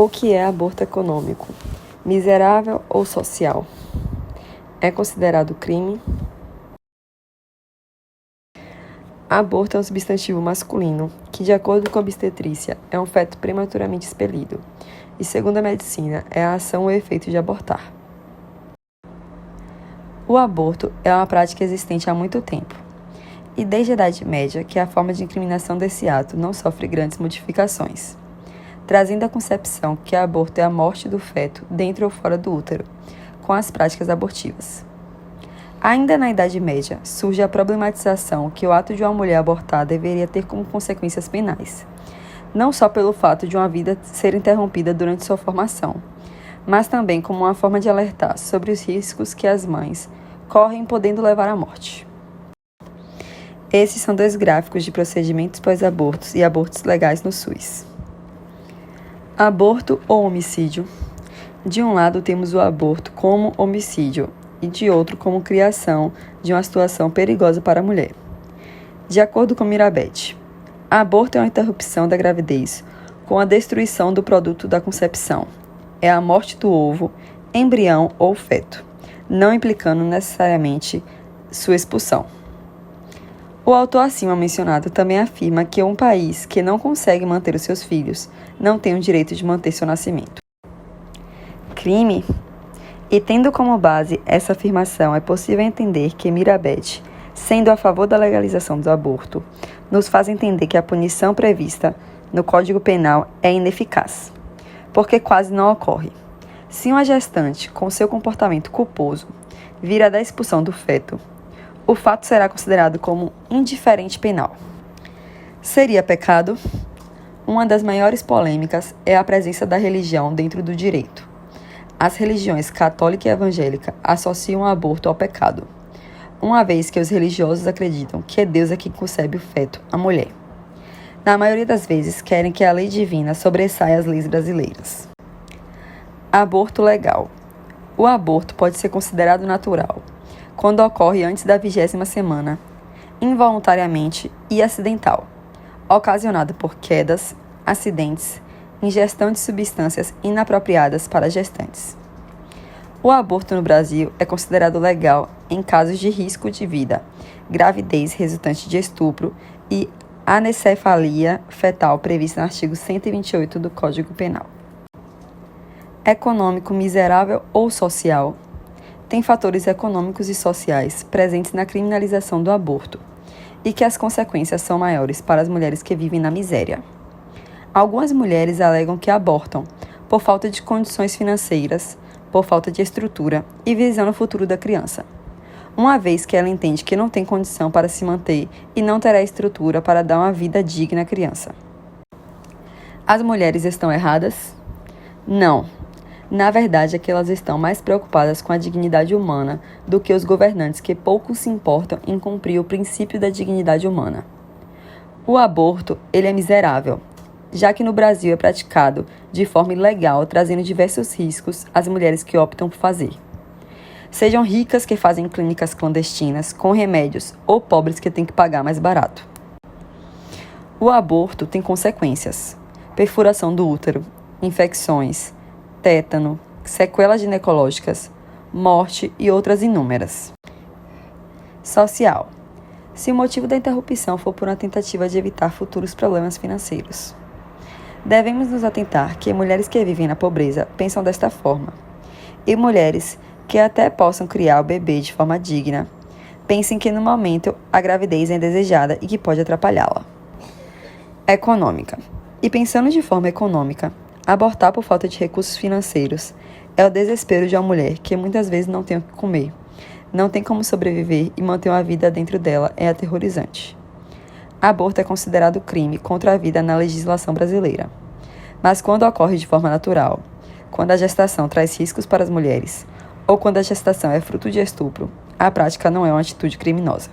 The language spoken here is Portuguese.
O que é aborto econômico? Miserável ou social? É considerado crime? Aborto é um substantivo masculino que, de acordo com a obstetrícia, é um feto prematuramente expelido e, segundo a medicina, é a ação ou efeito de abortar. O aborto é uma prática existente há muito tempo e, desde a Idade Média, que a forma de incriminação desse ato não sofre grandes modificações, trazendo a concepção que aborto é a morte do feto dentro ou fora do útero, com as práticas abortivas. Ainda na Idade Média, surge a problematização que o ato de uma mulher abortar deveria ter como consequências penais, não só pelo fato de uma vida ser interrompida durante sua formação, mas também como uma forma de alertar sobre os riscos que as mães correm podendo levar à morte. Esses são 2 gráficos de procedimentos pós-abortos e abortos legais no SUS. Aborto ou homicídio? De um lado temos o aborto como homicídio e de outro como criação de uma situação perigosa para a mulher. De acordo com Mirabete, aborto é uma interrupção da gravidez com a destruição do produto da concepção. É a morte do ovo, embrião ou feto, não implicando necessariamente sua expulsão. O autor acima mencionado também afirma que um país que não consegue manter os seus filhos não tem o direito de manter seu nascimento. Crime? E tendo como base essa afirmação, é possível entender que Mirabete, sendo a favor da legalização do aborto, nos faz entender que a punição prevista no Código Penal é ineficaz, porque quase não ocorre. Se uma gestante, com seu comportamento culposo, vir da expulsão do feto, o fato será considerado como indiferente penal. Seria pecado? Uma das maiores polêmicas é a presença da religião dentro do direito. As religiões católica e evangélica associam o aborto ao pecado, uma vez que os religiosos acreditam que é Deus quem concebe o feto à mulher. Na maioria das vezes, querem que a lei divina sobressaia as leis brasileiras. Aborto legal. O aborto pode ser considerado natural quando ocorre antes da 20ª semana, involuntariamente e acidental, ocasionado por quedas, acidentes, ingestão de substâncias inapropriadas para gestantes. O aborto no Brasil é considerado legal em casos de risco de vida, gravidez resultante de estupro e anencefalia fetal prevista no artigo 128 do Código Penal. Econômico, miserável ou social? Tem fatores econômicos e sociais presentes na criminalização do aborto e que as consequências são maiores para as mulheres que vivem na miséria. Algumas mulheres alegam que abortam por falta de condições financeiras, por falta de estrutura e visão no futuro da criança, uma vez que ela entende que não tem condição para se manter e não terá estrutura para dar uma vida digna à criança. As mulheres estão erradas? Não. Na verdade, é que elas estão mais preocupadas com a dignidade humana do que os governantes que pouco se importam em cumprir o princípio da dignidade humana. O aborto, ele é miserável, já que no Brasil é praticado de forma ilegal, trazendo diversos riscos às mulheres que optam por fazer. Sejam ricas que fazem clínicas clandestinas com remédios ou pobres que têm que pagar mais barato. O aborto tem consequências: perfuração do útero, infecções, tétano, sequelas ginecológicas, morte e outras inúmeras. Social. Se o motivo da interrupção for por uma tentativa de evitar futuros problemas financeiros. Devemos nos atentar que mulheres que vivem na pobreza pensam desta forma, e mulheres que até possam criar o bebê de forma digna, pensem que no momento a gravidez é indesejada e que pode atrapalhá-la. Econômica. E pensando de forma econômica, abortar por falta de recursos financeiros é o desespero de uma mulher que muitas vezes não tem o que comer, não tem como sobreviver e manter uma vida dentro dela é aterrorizante. Aborto é considerado crime contra a vida na legislação brasileira. Mas quando ocorre de forma natural, quando a gestação traz riscos para as mulheres, ou quando a gestação é fruto de estupro, a prática não é uma atitude criminosa.